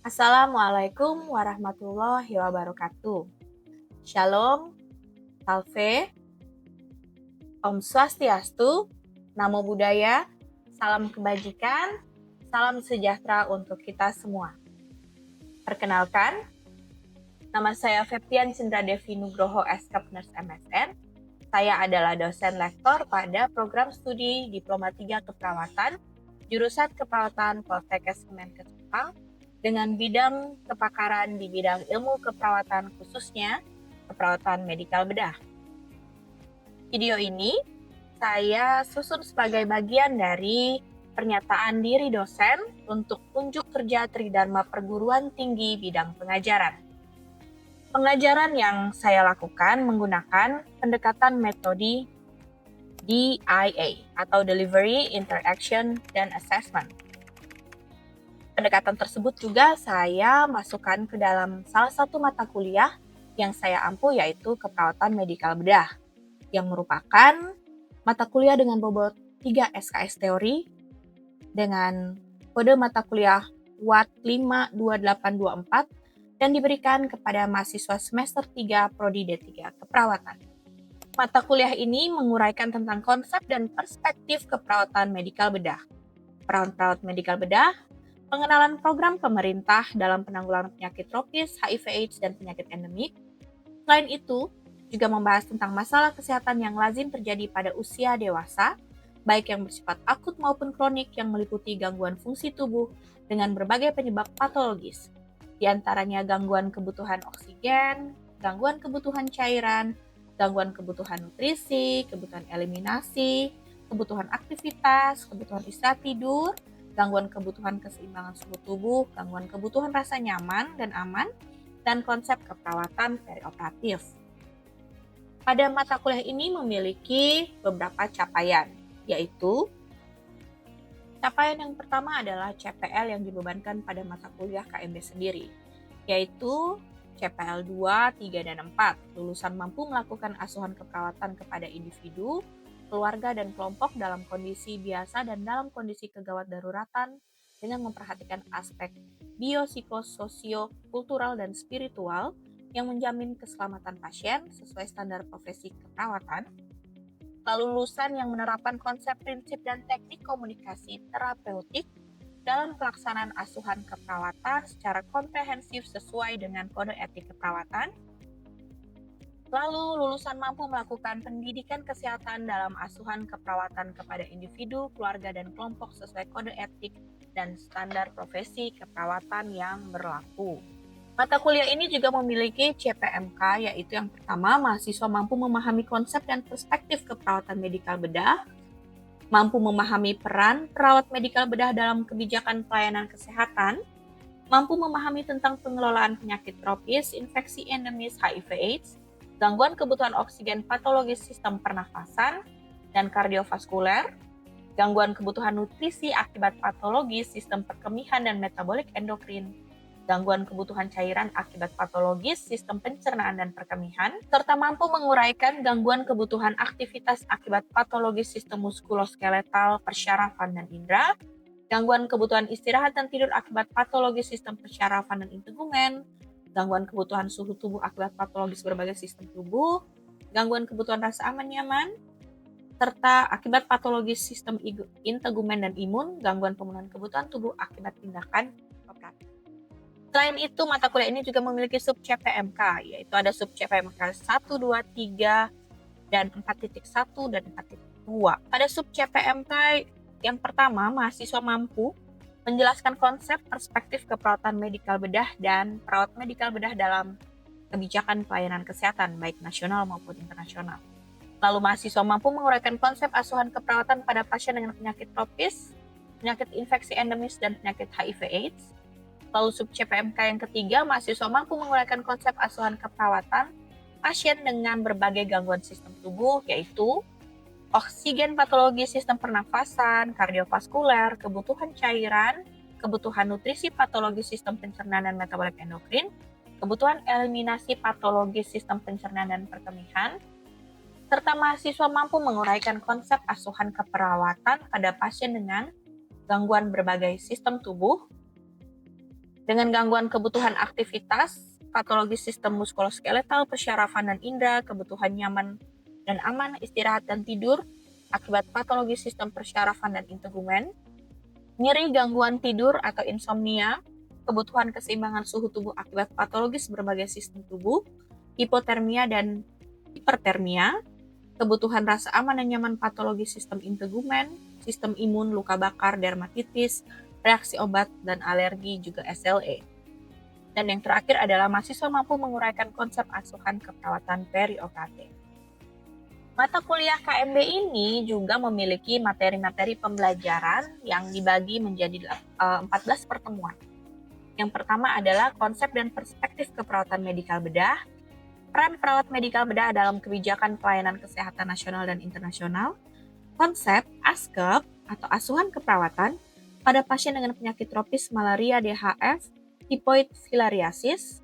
Assalamualaikum warahmatullahi wabarakatuh. Shalom, Salve, Om Swastiastu, Namo Buddhaya, salam kebajikan, salam sejahtera untuk kita semua. Perkenalkan, nama saya Feptian Cindra Devi Nugroho SKAP Nurse MSN. Saya adalah dosen lektor pada program studi Diploma 3 Keperawatan, jurusan Keperawatan Poltekkes Kemenkes Jepang, dengan bidang kepakaran di bidang ilmu keperawatan khususnya keperawatan medikal bedah. Video ini saya susun sebagai bagian dari pernyataan diri dosen untuk unjuk kerja Tridharma Perguruan Tinggi bidang pengajaran. Pengajaran yang saya lakukan menggunakan pendekatan metode DIA atau Delivery, Interaction, dan Assessment. Pendekatan tersebut juga saya masukkan ke dalam salah satu mata kuliah yang saya ampu, yaitu keperawatan medikal bedah, yang merupakan mata kuliah dengan bobot 3 SKS teori dengan kode mata kuliah WAT 52824 dan diberikan kepada mahasiswa semester 3 Prodi D3 Keperawatan. Mata kuliah ini menguraikan tentang konsep dan perspektif keperawatan medikal bedah, perawat medikal bedah, pengenalan program pemerintah dalam penanggulangan penyakit tropis, HIV/AIDS, dan penyakit endemik. Selain itu, juga membahas tentang masalah kesehatan yang lazim terjadi pada usia dewasa, baik yang bersifat akut maupun kronik yang meliputi gangguan fungsi tubuh dengan berbagai penyebab patologis, di antaranya gangguan kebutuhan oksigen, gangguan kebutuhan cairan, gangguan kebutuhan nutrisi, kebutuhan eliminasi, kebutuhan aktivitas, kebutuhan istirahat tidur, gangguan kebutuhan keseimbangan suhu tubuh, gangguan kebutuhan rasa nyaman dan aman, dan konsep keperawatan perioperatif. Pada mata kuliah ini memiliki beberapa capaian, yaitu capaian yang pertama adalah CPL yang dibebankan pada mata kuliah KMB sendiri, yaitu CPL 2, 3, dan 4. Lulusan mampu melakukan asuhan keperawatan kepada individu, keluarga, dan kelompok dalam kondisi biasa dan dalam kondisi kegawat daruratan dengan memperhatikan aspek biopsikososio, kultural, dan spiritual yang menjamin keselamatan pasien sesuai standar profesi keperawatan. Lalu lulusan yang menerapkan konsep, prinsip, dan teknik komunikasi terapeutik dalam pelaksanaan asuhan keperawatan secara komprehensif sesuai dengan kode etik keperawatan. Lalu lulusan mampu melakukan pendidikan kesehatan dalam asuhan keperawatan kepada individu, keluarga, dan kelompok sesuai kode etik dan standar profesi keperawatan yang berlaku. Mata kuliah ini juga memiliki CPMK, yaitu yang pertama, mahasiswa mampu memahami konsep dan perspektif keperawatan medikal bedah, mampu memahami peran perawat medikal bedah dalam kebijakan pelayanan kesehatan, mampu memahami tentang pengelolaan penyakit tropis, infeksi endemis HIV/AIDS, gangguan kebutuhan oksigen patologis sistem pernafasan dan kardiovaskuler, gangguan kebutuhan nutrisi akibat patologis sistem perkemihan dan metabolik endokrin, gangguan kebutuhan cairan akibat patologis sistem pencernaan dan perkemihan, serta mampu menguraikan gangguan kebutuhan aktivitas akibat patologis sistem muskuloskeletal, persyarafan, dan indera, gangguan kebutuhan istirahat dan tidur akibat patologis sistem persyarafan dan integumen, gangguan kebutuhan suhu tubuh akibat patologis berbagai sistem tubuh, gangguan kebutuhan rasa aman nyaman, serta akibat patologis sistem integumen dan imun, gangguan pemenuhan kebutuhan tubuh akibat tindakan operatif. Selain itu, mata kuliah ini juga memiliki sub CPMK, yaitu ada sub CPMK 1, 2, 3, dan 4.1 dan 4.2. Pada sub CPMK yang pertama, mahasiswa mampu menjelaskan konsep perspektif keperawatan medikal bedah dan perawat medikal bedah dalam kebijakan pelayanan kesehatan, baik nasional maupun internasional. Lalu mahasiswa mampu menguraikan konsep asuhan keperawatan pada pasien dengan penyakit tropis, penyakit infeksi endemis, dan penyakit HIV/AIDS. Lalu sub CPMK yang ketiga, mahasiswa mampu menguraikan konsep asuhan keperawatan pasien dengan berbagai gangguan sistem tubuh, yaitu oksigen patologi sistem pernafasan, kardiovaskuler, kebutuhan cairan, kebutuhan nutrisi patologi sistem pencernaan dan metabolik endokrin, kebutuhan eliminasi patologi sistem pencernaan dan perkemihan, serta mahasiswa mampu menguraikan konsep asuhan keperawatan pada pasien dengan gangguan berbagai sistem tubuh, Dengan gangguan kebutuhan aktivitas, patologis sistem muskuloskeletal, persyarafan dan indera, kebutuhan nyaman dan aman, istirahat dan tidur, akibat patologis sistem persyarafan dan integumen, nyeri gangguan tidur atau insomnia, kebutuhan keseimbangan suhu tubuh akibat patologis berbagai sistem tubuh, hipotermia dan hipertermia, kebutuhan rasa aman dan nyaman patologis sistem integumen, sistem imun, luka bakar, dermatitis, reaksi obat dan alergi juga SLE. Dan yang terakhir adalah mahasiswa mampu menguraikan konsep asuhan keperawatan perioperatif. Mata kuliah KMB ini juga memiliki materi-materi pembelajaran yang dibagi menjadi 14 pertemuan. Yang pertama adalah konsep dan perspektif keperawatan medikal bedah, peran perawat medikal bedah dalam kebijakan pelayanan kesehatan nasional dan internasional, konsep ASKEP atau asuhan keperawatan pada pasien dengan penyakit tropis malaria DHF, tipoid filariasis,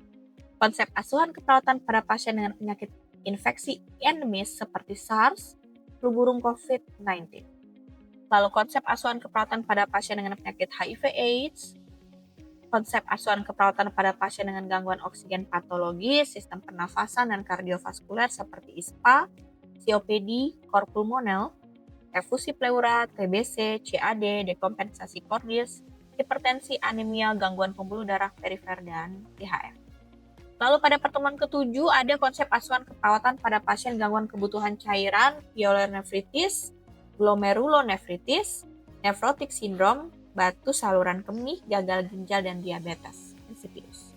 konsep asuhan keperawatan pada pasien dengan penyakit infeksi endemis seperti SARS, flu burung COVID-19. Lalu konsep asuhan keperawatan pada pasien dengan penyakit HIV/AIDS, konsep asuhan keperawatan pada pasien dengan gangguan oksigen patologis, sistem pernafasan dan kardiovaskuler seperti ISPA, COPD, kor pulmonel, efusi pleura, TBC, CAD, dekompensasi kordis, hipertensi, anemia, gangguan pembuluh darah perifer, dan DHF. Lalu pada pertemuan ke-7 ada konsep asuhan keperawatan pada pasien gangguan kebutuhan cairan, pyelonephritis, glomerulonefritis, nephrotic syndrome, batu saluran kemih, gagal ginjal, dan diabetes insipidus.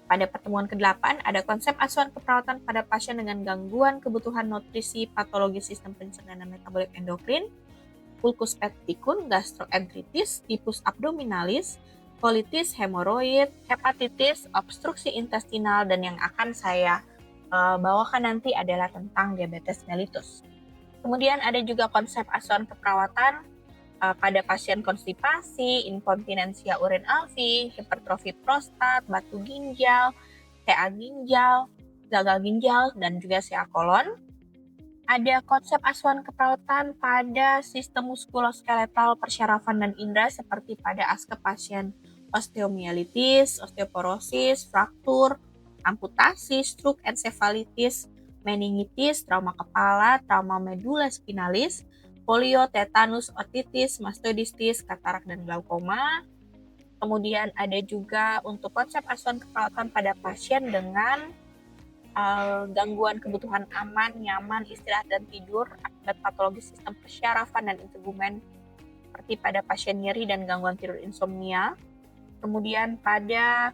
Pada pertemuan ke-8 ada konsep asuhan keperawatan pada pasien dengan gangguan kebutuhan nutrisi, patologi sistem pencernaan dan metabolik endokrin, ulcus pepticus, gastroenteritis, tifus abdominalis, kolitis, hemoroid, hepatitis, obstruksi intestinal, dan yang akan saya bawakan nanti adalah tentang diabetes mellitus. Kemudian ada juga konsep asuhan keperawatan pada pasien konstipasi, inkontinensia urin alfi, hipertrofi prostat, batu ginjal, TA ginjal, gagal ginjal, dan juga CA kolon. Ada konsep asuhan keperawatan pada sistem muskuloskeletal, persyarafan, dan indera seperti pada ASKEP pasien osteomielitis, osteoporosis, fraktur, amputasi, stroke, ensefalitis, meningitis, trauma kepala, trauma medula spinalis, polio, tetanus, otitis, mastoidistis, katarak, dan glaukoma. Kemudian ada juga untuk konsep asuhan keperawatan pada pasien dengan gangguan kebutuhan aman, nyaman, istirahat, dan tidur akibat patologis sistem persyarafan dan integumen seperti pada pasien nyeri dan gangguan tidur insomnia. Kemudian pada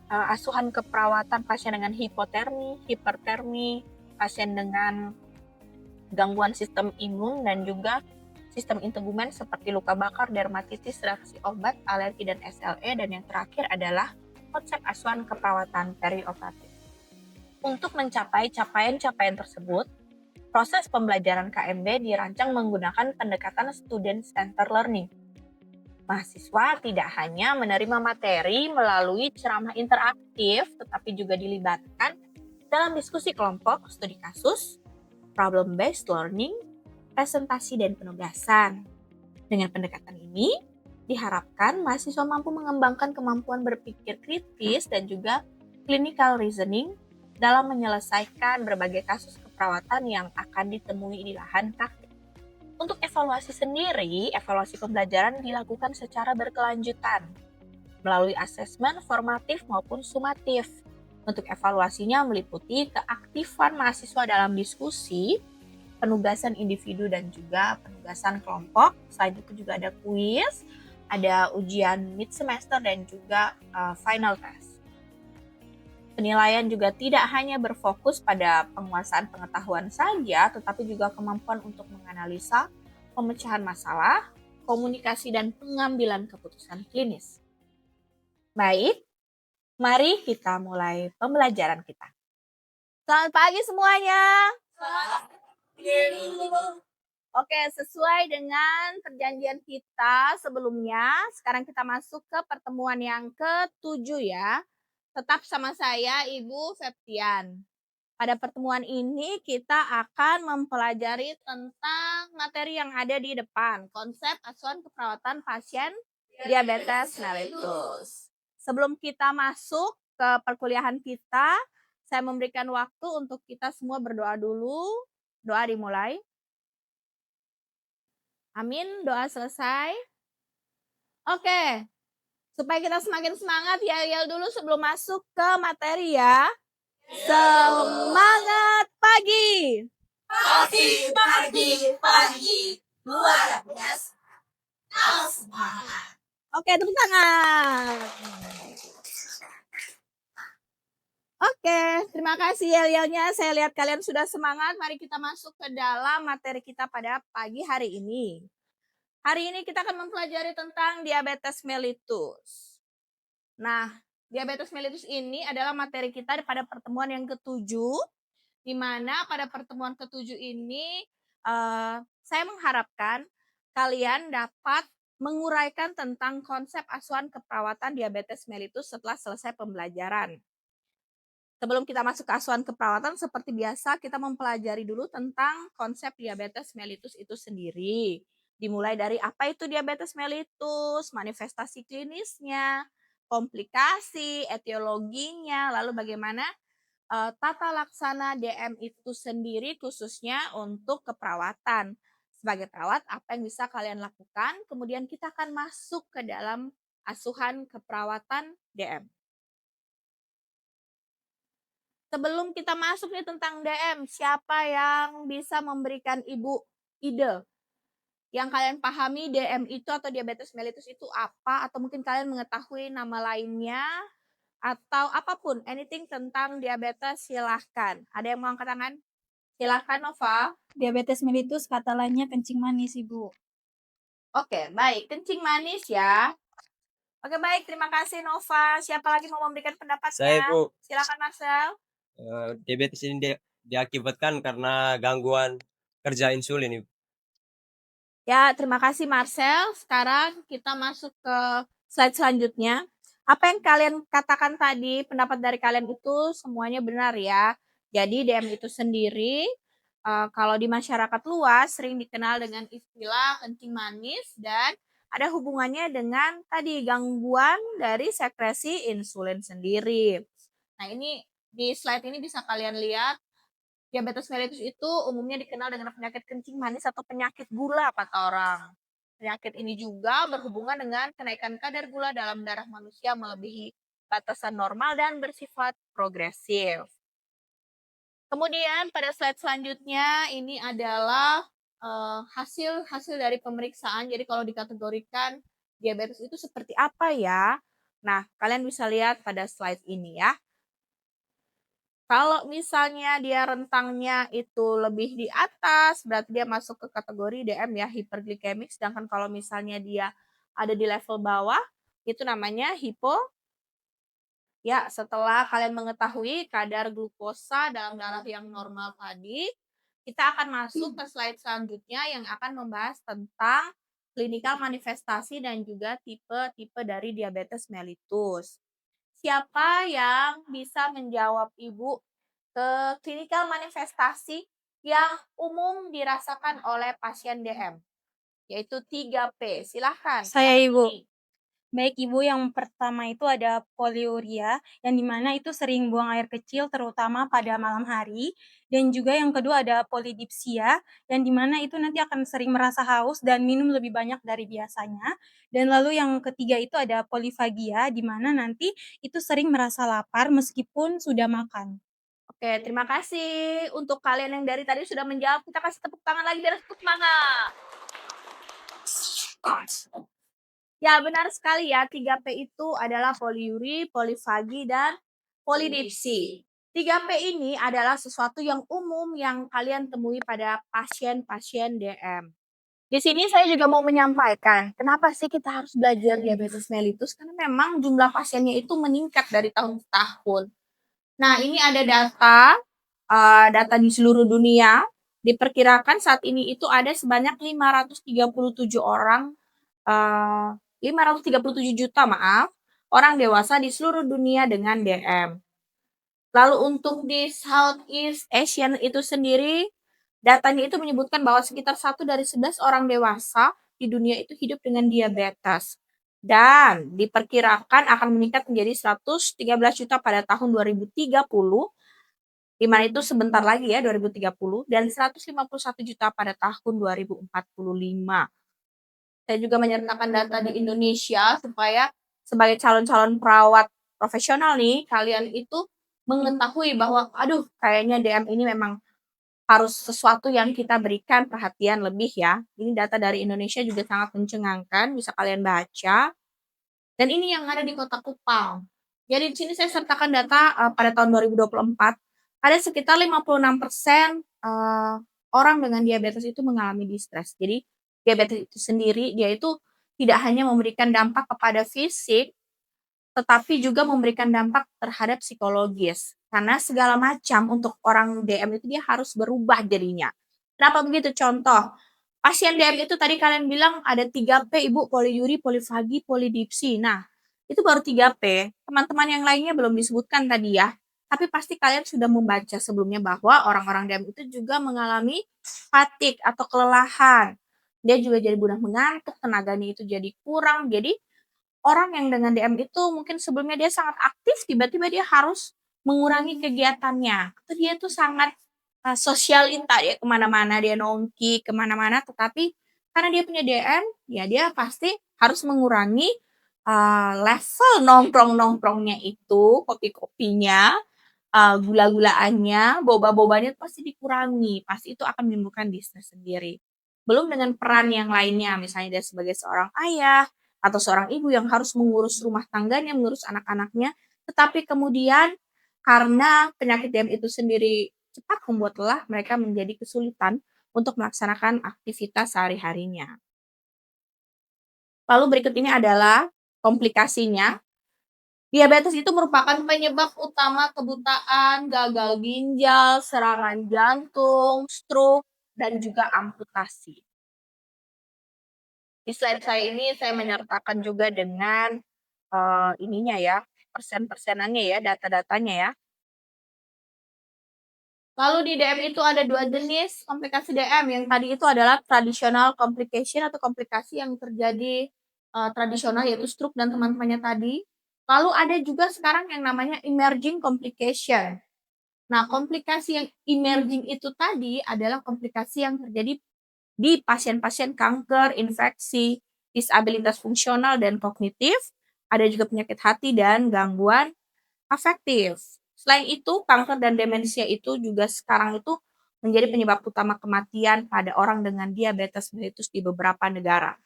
asuhan keperawatan pasien dengan hipotermi, hipertermi, pasien dengan gangguan sistem imun dan juga sistem integumen seperti luka bakar, dermatitis, reaksi obat, alergi, dan SLE. Dan yang terakhir adalah konsep asuhan keperawatan perioperatif. Untuk mencapai capaian-capaian tersebut, proses pembelajaran KMB dirancang menggunakan pendekatan student center learning. Mahasiswa tidak hanya menerima materi melalui ceramah interaktif, tetapi juga dilibatkan dalam diskusi kelompok, studi kasus, problem-based learning, presentasi, dan penugasan. Dengan pendekatan ini, diharapkan mahasiswa mampu mengembangkan kemampuan berpikir kritis dan juga clinical reasoning dalam menyelesaikan berbagai kasus keperawatan yang akan ditemui di lahan praktik. Untuk evaluasi sendiri, evaluasi pembelajaran dilakukan secara berkelanjutan melalui asesmen formatif maupun sumatif. Untuk evaluasinya meliputi keaktifan mahasiswa dalam diskusi, penugasan individu, dan juga penugasan kelompok. Selain itu juga ada kuis, ada ujian mid semester, dan juga final test. Penilaian juga tidak hanya berfokus pada penguasaan pengetahuan saja, tetapi juga kemampuan untuk menganalisa, pemecahan masalah, komunikasi, dan pengambilan keputusan klinis. Baik, mari kita mulai pembelajaran kita. Selamat pagi semuanya. Oke, sesuai dengan perjanjian kita sebelumnya, sekarang kita masuk ke pertemuan yang ke-7 ya. Tetap sama saya, Ibu Septian. Pada pertemuan ini kita akan mempelajari tentang materi yang ada di depan, konsep asuhan keperawatan pasien diabetes mellitus. Sebelum kita masuk ke perkuliahan kita, saya memberikan waktu untuk kita semua berdoa dulu. Doa dimulai. Amin, doa selesai. Oke, supaya kita semakin semangat, yel-yel dulu sebelum masuk ke materi ya. Semangat pagi! Pagi, pagi, pagi, luar biasa. Oke, tepuk tangan. Oke, terima kasih yel-yelnya. Saya lihat kalian sudah semangat. Mari kita masuk ke dalam materi kita pada pagi hari ini. Hari ini kita akan mempelajari tentang diabetes mellitus. Nah, diabetes mellitus ini adalah materi kita pada pertemuan yang ketujuh, di mana pada pertemuan ketujuh ini saya mengharapkan kalian dapat menguraikan tentang konsep asuhan keperawatan diabetes mellitus setelah selesai pembelajaran. Sebelum kita masuk ke asuhan keperawatan, seperti biasa kita mempelajari dulu tentang konsep diabetes mellitus itu sendiri. Dimulai dari apa itu diabetes mellitus, manifestasi klinisnya, komplikasi, etiologinya, lalu bagaimana tata laksana DM itu sendiri khususnya untuk keperawatan. Sebagai perawat, apa yang bisa kalian lakukan? Kemudian kita akan masuk ke dalam asuhan keperawatan DM. Sebelum kita masuk nih tentang DM, siapa yang bisa memberikan Ibu ide? Yang kalian pahami DM itu atau diabetes mellitus itu apa? Atau mungkin kalian mengetahui nama lainnya? Atau apapun, anything tentang diabetes silahkan. Ada yang mau angkat tangan? Silahkan Nova. Diabetes mellitus kata lainnya kencing manis, Ibu. Oke, baik. Kencing manis ya. Oke, baik. Terima kasih Nova. Siapa lagi mau memberikan pendapatnya? Saya, Bu. Silakan Marcel. Diabetes ini diakibatkan karena gangguan kerja insulin. Ya, terima kasih Marcel. Sekarang kita masuk ke slide selanjutnya. Apa yang kalian katakan tadi, pendapat dari kalian itu semuanya benar ya. Jadi DM itu sendiri, kalau di masyarakat luas sering dikenal dengan istilah kencing manis dan ada hubungannya dengan tadi gangguan dari sekresi insulin sendiri. Nah, ini di slide ini bisa kalian lihat diabetes mellitus itu umumnya dikenal dengan penyakit kencing manis atau penyakit gula kata orang. Penyakit ini juga berhubungan dengan kenaikan kadar gula dalam darah manusia melebihi batasan normal dan bersifat progresif. Kemudian pada slide selanjutnya ini adalah hasil dari pemeriksaan. Jadi kalau dikategorikan diabetes itu seperti apa ya? Nah, kalian bisa lihat pada slide ini ya. Kalau misalnya dia rentangnya itu lebih di atas, berarti dia masuk ke kategori DM ya, hiperglikemik. Sedangkan kalau misalnya dia ada di level bawah, itu namanya hipo. Ya, setelah kalian mengetahui kadar glukosa dalam darah yang normal tadi, kita akan masuk ke slide selanjutnya yang akan membahas tentang klinikal manifestasi dan juga tipe-tipe dari diabetes mellitus. Siapa yang bisa menjawab Ibu ke klinikal manifestasi yang umum dirasakan oleh pasien DM, yaitu 3P. Silahkan. Saya, Ibu. Baik, Ibu, yang pertama itu ada poliuria, yang dimana itu sering buang air kecil terutama pada malam hari. Dan juga yang kedua ada polidipsia, yang dimana itu nanti akan sering merasa haus dan minum lebih banyak dari biasanya. Dan lalu yang ketiga itu ada polifagia, di mana nanti itu sering merasa lapar meskipun sudah makan. Oke, terima kasih untuk kalian yang dari tadi sudah menjawab. Kita kasih tepuk tangan lagi biar tepuk semangat. Ya, benar sekali ya. 3P itu adalah poliuri, polifagi, dan polidipsi. 3P ini adalah sesuatu yang umum yang kalian temui pada pasien-pasien DM. Di sini saya juga mau menyampaikan, kenapa sih kita harus belajar diabetes mellitus? Karena memang jumlah pasiennya itu meningkat dari tahun ke tahun. Nah, ini ada data di seluruh dunia. Diperkirakan saat ini itu ada sebanyak 537 orang 537 juta orang dewasa di seluruh dunia dengan DM. Lalu untuk di Southeast Asian itu sendiri, datanya itu menyebutkan bahwa sekitar 1 dari 11 orang dewasa di dunia itu hidup dengan diabetes. dan diperkirakan akan meningkat menjadi 113 juta pada tahun 2030, di mana itu sebentar lagi ya 2030, dan 151 juta pada tahun 2045. Saya juga menyertakan data di Indonesia supaya sebagai calon-calon perawat profesional nih, kalian itu mengetahui bahwa aduh kayaknya DM ini memang harus sesuatu yang kita berikan perhatian lebih ya. Ini data dari Indonesia juga sangat mencengangkan, bisa kalian baca. Dan ini yang ada di Kota Kupang. Jadi di sini saya sertakan data pada tahun 2024 ada sekitar 56% orang dengan diabetes itu mengalami distress. Jadi diabetes itu sendiri dia itu tidak hanya memberikan dampak kepada fisik, tetapi juga memberikan dampak terhadap psikologis. Karena segala macam untuk orang DM itu dia harus berubah jadinya. Kenapa begitu? Contoh, pasien DM itu tadi kalian bilang ada 3P Ibu, poliuri, polifagi, polidipsi. Nah, itu baru 3P. Teman-teman yang lainnya belum disebutkan tadi ya. Tapi pasti kalian sudah membaca sebelumnya bahwa orang-orang DM itu juga mengalami fatigue atau kelelahan. Dia juga jadi mudah mengantuk, tenaganya itu jadi kurang. Jadi orang yang dengan DM itu mungkin sebelumnya dia sangat aktif, tiba-tiba dia harus mengurangi kegiatannya. Itu dia tuh sangat sosialita, dia kemana-mana, dia nongki kemana-mana, tetapi karena dia punya DM, ya dia pasti harus mengurangi level nongkrong-nongkrongnya itu, kopi-kopinya, gula-gulaannya, boba-bobanya pasti dikurangi, pasti itu akan menimbulkan distress sendiri. Belum dengan peran yang lainnya, misalnya dia sebagai seorang ayah atau seorang ibu yang harus mengurus rumah tangganya, mengurus anak-anaknya, tetapi kemudian karena penyakit DM itu sendiri cepat membuat lelah, mereka menjadi kesulitan untuk melaksanakan aktivitas sehari-harinya. Lalu berikut ini adalah komplikasinya. Diabetes itu merupakan penyebab utama kebutaan, gagal ginjal, serangan jantung, stroke, dan juga amputasi. Di slide saya ini saya menyertakan juga dengan ininya ya, persen-persenannya ya, data-datanya ya. Lalu di DM itu ada 2 jenis komplikasi DM, yang tadi itu adalah traditional complication atau komplikasi yang terjadi tradisional yaitu stroke dan teman-temannya tadi. Lalu ada juga sekarang yang namanya emerging complication. Nah, komplikasi yang emerging itu tadi adalah komplikasi yang terjadi di pasien-pasien kanker, infeksi, disabilitas fungsional dan kognitif, ada juga penyakit hati dan gangguan afektif. Selain itu, kanker dan demensia itu juga sekarang itu menjadi penyebab utama kematian pada orang dengan diabetes mellitus di beberapa negara.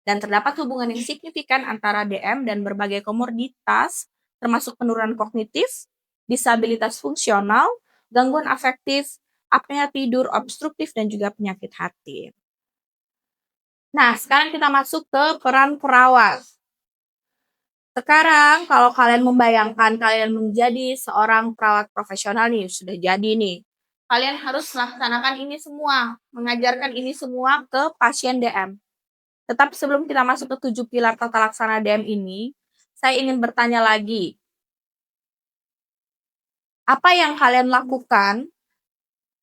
Dan terdapat hubungan yang signifikan antara DM dan berbagai komorbiditas, termasuk penurunan kognitif, disabilitas fungsional, gangguan afektif, apnea tidur obstruktif, dan juga penyakit hati. Nah, sekarang kita masuk ke peran perawat. Sekarang kalau kalian membayangkan kalian menjadi seorang perawat profesional nih, sudah jadi nih. Kalian harus melaksanakan ini semua, mengajarkan ini semua ke pasien DM. Tetapi sebelum kita masuk ke 7 pilar tata laksana DM ini, saya ingin bertanya lagi. Apa yang kalian lakukan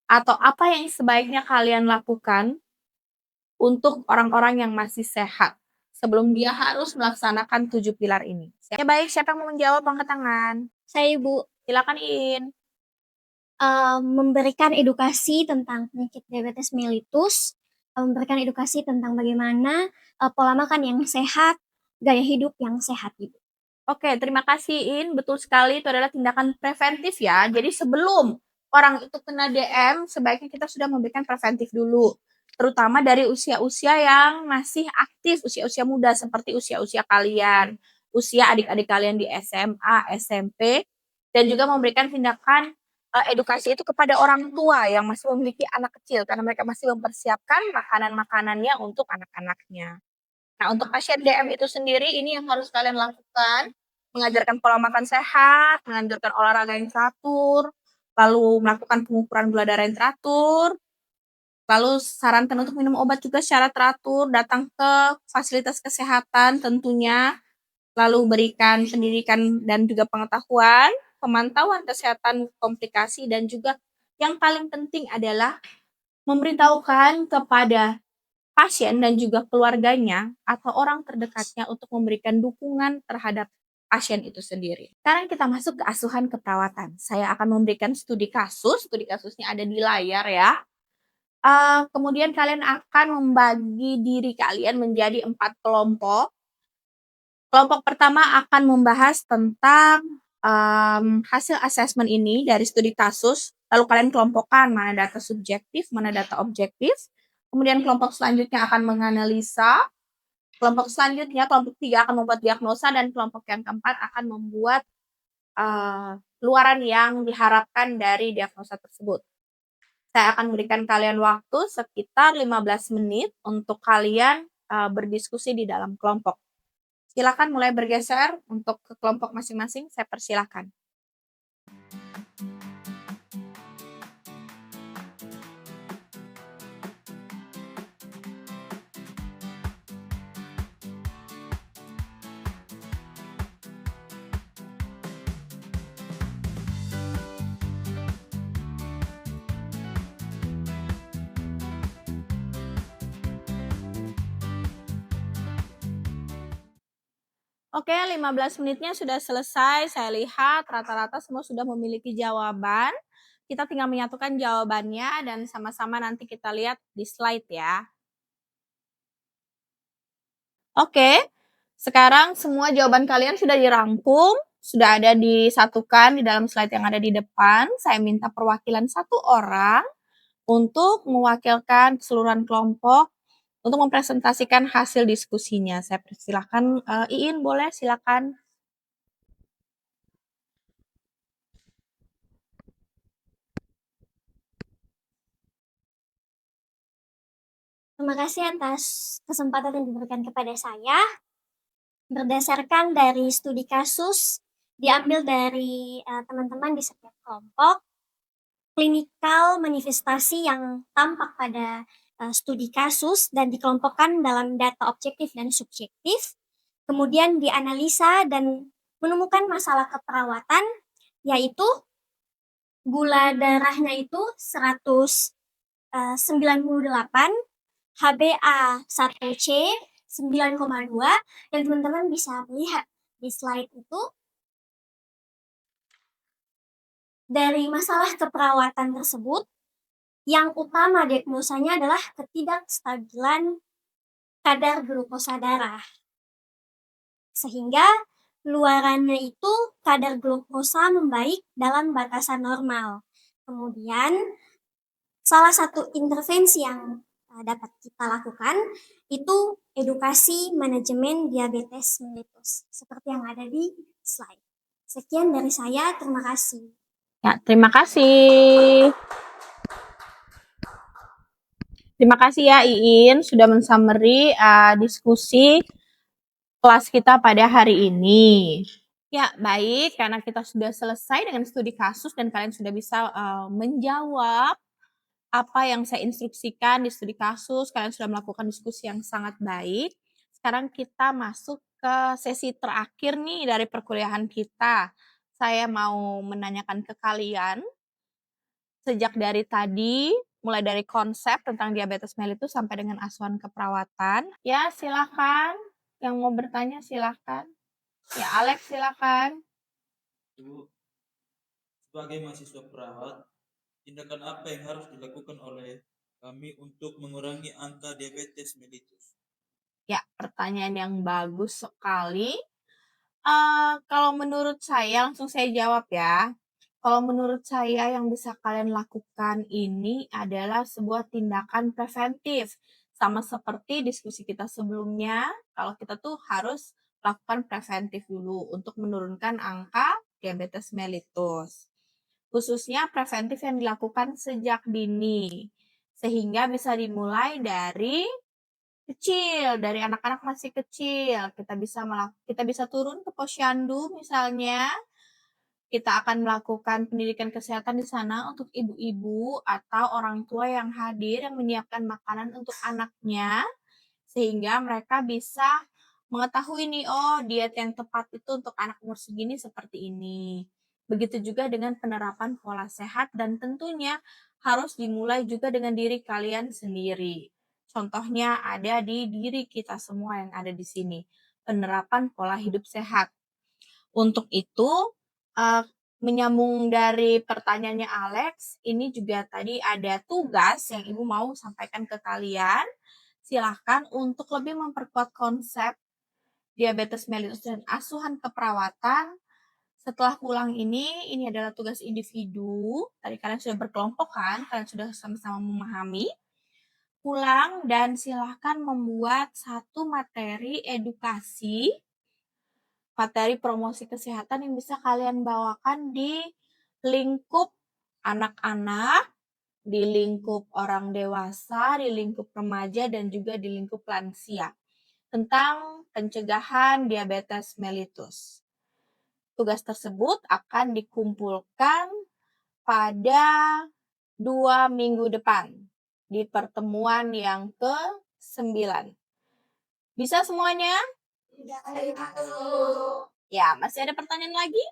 atau apa yang sebaiknya kalian lakukan untuk orang-orang yang masih sehat sebelum dia harus melaksanakan 7 pilar ini? Ya baik, siapa yang mau menjawab? Angkat tangan. Saya Ibu, Silakan In. memberikan edukasi tentang penyakit diabetes mellitus, memberikan edukasi tentang bagaimana, pola makan yang sehat, gaya hidup yang sehat, Ibu. Oke, terima kasih In. Betul sekali itu adalah tindakan preventif ya. Jadi sebelum orang itu kena DM, sebaiknya kita sudah memberikan preventif dulu. Terutama dari usia-usia yang masih aktif, usia-usia muda seperti usia-usia kalian, usia adik-adik kalian di SMA, SMP, dan juga memberikan tindakan edukasi itu kepada orang tua yang masih memiliki anak kecil karena mereka masih mempersiapkan makanan-makanannya untuk anak-anaknya. Nah, untuk pasien DM itu sendiri ini yang harus kalian lakukan, mengajarkan pola makan sehat, mengajarkan olahraga yang teratur, lalu melakukan pengukuran gula darah yang teratur, lalu sarankan untuk minum obat juga secara teratur, datang ke fasilitas kesehatan tentunya, lalu berikan pendidikan dan juga pengetahuan, pemantauan kesehatan komplikasi, dan juga yang paling penting adalah memberitahukan kepada pasien dan juga keluarganya atau orang terdekatnya untuk memberikan dukungan terhadap pasien itu sendiri. Sekarang kita masuk ke asuhan keperawatan. Saya akan memberikan studi kasusnya ada di layar ya. Kemudian kalian akan membagi diri kalian menjadi 4 kelompok. Kelompok pertama akan membahas tentang hasil asesmen ini dari studi kasus, lalu kalian kelompokkan mana data subjektif, mana data objektif. Kemudian kelompok selanjutnya akan menganalisa, kelompok selanjutnya, kelompok 3 akan membuat diagnosa, dan kelompok yang keempat akan membuat keluaran yang diharapkan dari diagnosa tersebut. Saya akan berikan kalian waktu sekitar 15 menit untuk kalian berdiskusi di dalam kelompok. Silakan mulai bergeser untuk ke kelompok masing-masing, saya persilahkan. Oke, 15 menitnya sudah selesai. Saya lihat rata-rata semua sudah memiliki jawaban. Kita tinggal menyatukan jawabannya dan sama-sama nanti kita lihat di slide ya. Oke, sekarang semua jawaban kalian sudah dirangkum, sudah ada disatukan di dalam slide yang ada di depan. Saya minta perwakilan 1 orang untuk mewakilkan keseluruhan kelompok untuk mempresentasikan hasil diskusinya. Saya persilahkan, Iin boleh silakan. Terima kasih atas kesempatan yang diberikan kepada saya. Berdasarkan dari studi kasus diambil dari teman-teman di setiap kelompok, klinikal manifestasi yang tampak pada studi kasus dan dikelompokkan dalam data objektif dan subjektif, kemudian dianalisa dan menemukan masalah keperawatan, yaitu gula darahnya itu 198, HbA1c 9,2, dan teman-teman bisa melihat di slide itu. Dari masalah keperawatan tersebut, yang utama diagnosanya adalah ketidakstabilan kadar glukosa darah. Sehingga luarannya itu kadar glukosa membaik dalam batasan normal. Kemudian salah satu intervensi yang dapat kita lakukan itu edukasi manajemen diabetes mellitus, seperti yang ada di slide. Sekian dari saya, terima kasih. Ya, terima kasih. Terima kasih ya Iin sudah mensummary diskusi kelas kita pada hari ini. Ya, baik, karena kita sudah selesai dengan studi kasus dan kalian sudah bisa menjawab apa yang saya instruksikan di studi kasus, kalian sudah melakukan diskusi yang sangat baik. Sekarang kita masuk ke sesi terakhir nih dari perkuliahan kita. Saya mau menanyakan ke kalian, sejak dari tadi, mulai dari konsep tentang diabetes mellitus sampai dengan asuhan keperawatan. Ya, silakan. Yang mau bertanya silakan. Ya, Alex silakan. Ibu, sebagai mahasiswa perawat, tindakan apa yang harus dilakukan oleh kami untuk mengurangi angka diabetes mellitus? Ya, pertanyaan yang bagus sekali. Kalau menurut saya, langsung saya jawab ya. Kalau menurut saya yang bisa kalian lakukan ini adalah sebuah tindakan preventif. Sama seperti diskusi kita sebelumnya, kalau kita tuh harus lakukan preventif dulu untuk menurunkan angka diabetes mellitus. Khususnya preventif yang dilakukan sejak dini. Sehingga bisa dimulai dari kecil, dari anak-anak masih kecil. Kita bisa turun ke posyandu misalnya. Kita akan melakukan pendidikan kesehatan di sana untuk ibu-ibu atau orang tua yang hadir yang menyiapkan makanan untuk anaknya, sehingga mereka bisa mengetahui nih, oh diet yang tepat itu untuk anak umur segini seperti ini. Begitu juga dengan penerapan pola sehat dan tentunya harus dimulai juga dengan diri kalian sendiri. Contohnya ada di diri kita semua yang ada di sini. Penerapan pola hidup sehat. Untuk itu, menyambung dari pertanyaannya Alex, ini juga tadi ada tugas yang Ibu mau sampaikan ke kalian. Silahkan untuk lebih memperkuat konsep diabetes mellitus dan asuhan keperawatan. Setelah pulang ini adalah tugas individu. Tadi kalian sudah berkelompok kan, kalian sudah sama-sama memahami. Pulang dan silahkan membuat satu materi edukasi, materi promosi kesehatan yang bisa kalian bawakan di lingkup anak-anak, di lingkup orang dewasa, di lingkup remaja, dan juga di lingkup lansia tentang pencegahan diabetes mellitus. Tugas tersebut akan dikumpulkan pada 2 minggu depan di pertemuan yang ke-9. Bisa semuanya? Ya, masih ada pertanyaan lagi?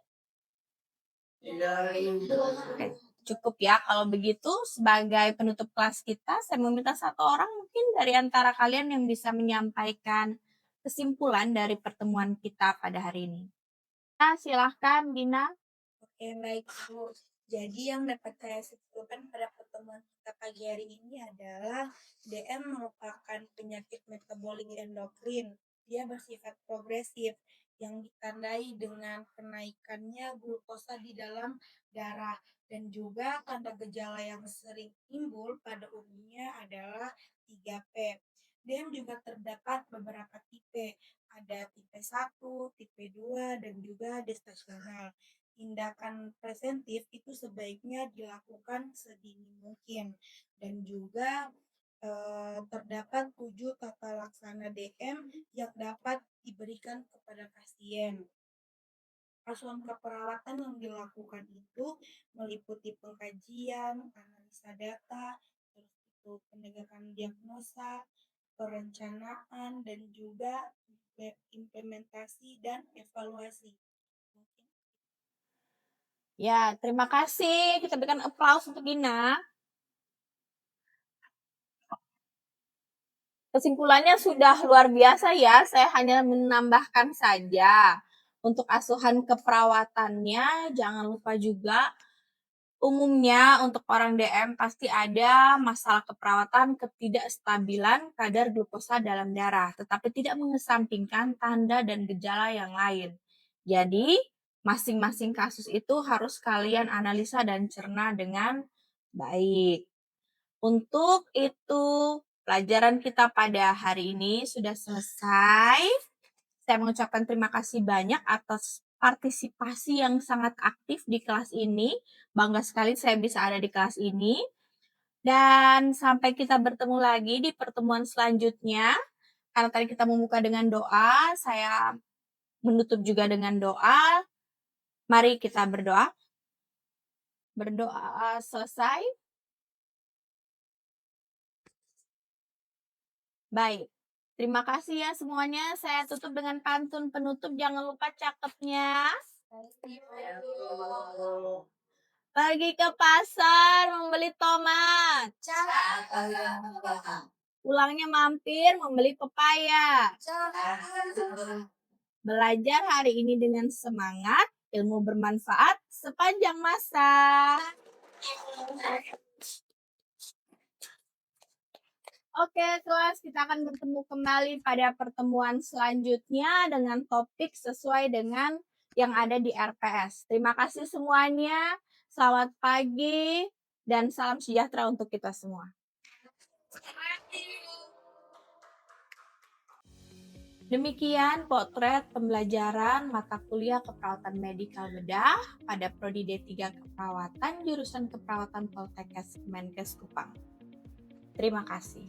Oke, cukup ya. Kalau begitu, sebagai penutup kelas kita, saya meminta satu orang mungkin dari antara kalian yang bisa menyampaikan kesimpulan dari pertemuan kita pada hari ini. Silahkan, Dina. Oke, baik Bu. Jadi yang dapat saya simpulkan pada pertemuan kita pagi hari ini adalah DM merupakan penyakit metabolik endokrin. Dia bersifat progresif yang ditandai dengan kenaikannya glukosa di dalam darah, dan juga tanda gejala yang sering timbul pada umumnya adalah 3P. DM juga terdapat beberapa tipe, ada tipe 1, tipe 2, dan juga gestasional. Tindakan preventif itu sebaiknya dilakukan sedini mungkin, dan juga terdapat 7 tata laksana DM yang dapat diberikan kepada pasien. Asuhan keperawatan yang dilakukan itu meliputi pengkajian, analisa data, terus itu penegakan diagnosa, perencanaan, dan juga implementasi dan evaluasi. Ya, terima kasih. Kita berikan applause untuk Dina. Kesimpulannya sudah luar biasa ya. Saya hanya menambahkan saja. Untuk asuhan keperawatannya, jangan lupa juga umumnya untuk orang DM pasti ada masalah keperawatan ketidakstabilan kadar glukosa dalam darah, tetapi tidak mengesampingkan tanda dan gejala yang lain. Jadi, masing-masing kasus itu harus kalian analisa dan cerna dengan baik. Untuk itu, pelajaran kita pada hari ini sudah selesai. Saya mengucapkan terima kasih banyak atas partisipasi yang sangat aktif di kelas ini. Bangga sekali saya bisa ada di kelas ini. Dan sampai kita bertemu lagi di pertemuan selanjutnya. Karena tadi kita membuka dengan doa, saya menutup juga dengan doa. Mari kita berdoa. Berdoa selesai. Baik. Terima kasih ya semuanya. Saya tutup dengan pantun penutup. Jangan lupa cakepnya. Pergi ke pasar membeli tomat. Pulangnya mampir membeli pepaya. Belajar hari ini dengan semangat, ilmu bermanfaat sepanjang masa. Oke, kelas, kita akan bertemu kembali pada pertemuan selanjutnya dengan topik sesuai dengan yang ada di RPS. Terima kasih semuanya. Selamat pagi dan salam sejahtera untuk kita semua. Demikian potret pembelajaran mata kuliah keperawatan medikal bedah pada Prodi D3 Keperawatan jurusan Keperawatan Poltekkes Kemenkes Kupang. Terima kasih.